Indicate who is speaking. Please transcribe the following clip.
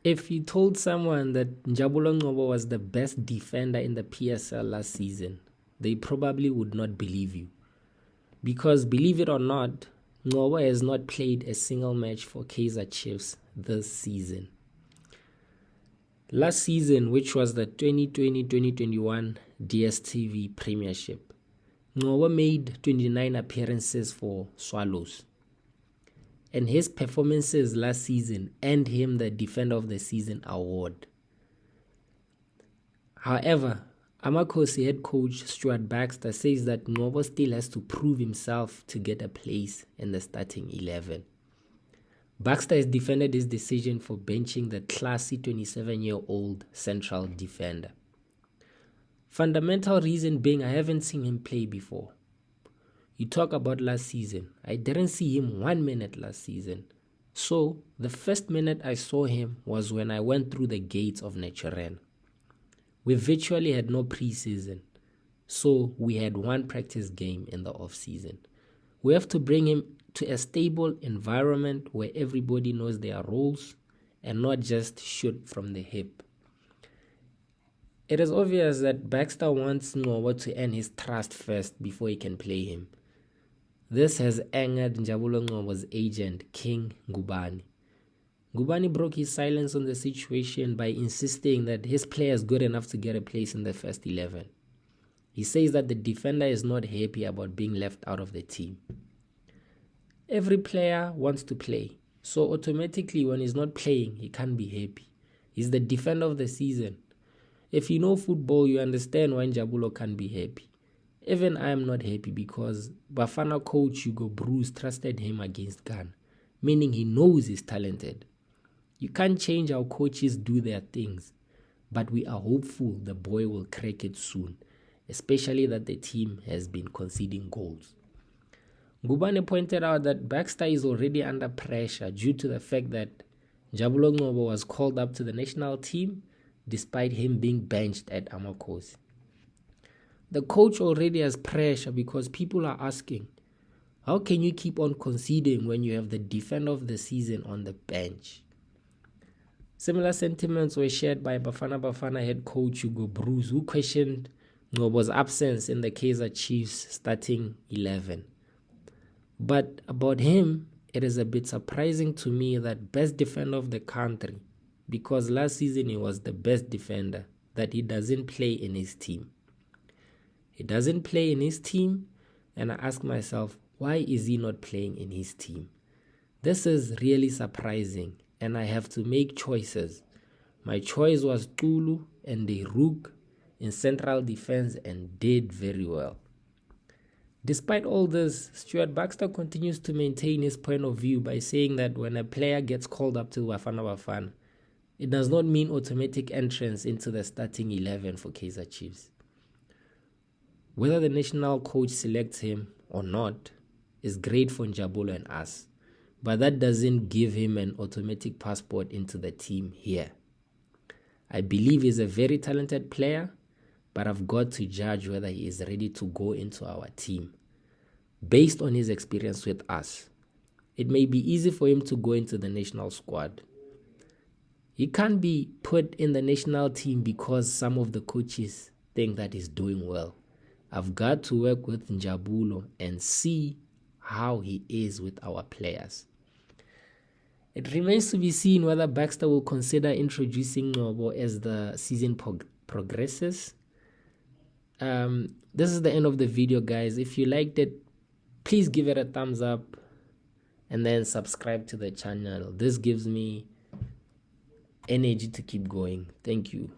Speaker 1: If you told someone that Njabulo Ngcobo was the best defender in the PSL last season, they probably would not believe you. Because believe it or not, Ngcobo has not played a single match for Kaizer Chiefs this season. Last season, which was the 2020-2021 DStv Premiership, Ngcobo made 29 appearances for Swallows. And his performances last season earned him the Defender of the Season award. However, Amakhosi head coach Stuart Baxter says that Ngcobo still has to prove himself to get a place in the starting 11. Baxter has defended his decision for benching the classy 27-year-old central defender. Fundamental reason being, I haven't seen him play before. You talk about last season. I didn't see him 1 minute last season. So, the first minute I saw him was when I went through the gates of Naturen. We virtually had no preseason. So, we had one practice game in the off-season. We have to bring him to a stable environment where everybody knows their roles and not just shoot from the hip. It is obvious that Baxter wants Ngcobo to earn his trust first before he can play him. This has angered Njabulo Ngcobo's agent, King Ngubane. Ngubane broke his silence on the situation by insisting that his player is good enough to get a place in the first 11. He says that the defender is not happy about being left out of the team. Every player wants to play, so automatically when he's not playing, he can't be happy. He's the defender of the season. If you know football, you understand why Njabulo can't be happy. Even I am not happy because Bafana coach Hugo Bruce trusted him against Ghana, meaning he knows he's talented. You can't change how coaches do their things, but we are hopeful the boy will crack it soon, especially that the team has been conceding goals. Ngubane pointed out that Baxter is already under pressure due to the fact that Njabulo Ngcobo was called up to the national team despite him being benched at Amakhosi. The coach already has pressure because people are asking, how can you keep on conceding when you have the defender of the season on the bench? Similar sentiments were shared by Bafana head coach Hugo Bruce, who questioned Ngcobo's absence in the Kaizer Chiefs starting 11. But about him, it is a bit surprising to me that best defender of the country, because last season he was the best defender, that he doesn't play in his team. He doesn't play in his team, and I ask myself, why is he not playing in his team? This is really surprising, and I have to make choices. My choice was Tulu and Rook in central defense and did very well. Despite all this, Stuart Baxter continues to maintain his point of view by saying that when a player gets called up to Bafana, it does not mean automatic entrance into the starting 11 for Kaizer Chiefs. Whether the national coach selects him or not is great for Njabulo and us, but that doesn't give him an automatic passport into the team here. I believe he's a very talented player, but I've got to judge whether he is ready to go into our team. Based on his experience with us, it may be easy for him to go into the national squad. He can't be put in the national team because some of the coaches think that he's doing well. I've got to work with Njabulo and see how he is with our players. It remains to be seen whether Baxter will consider introducing Ngcobo as the season progresses. This is the end of the video, guys. If you liked it, please give it a thumbs up and then subscribe to the channel. This gives me energy to keep going. Thank you.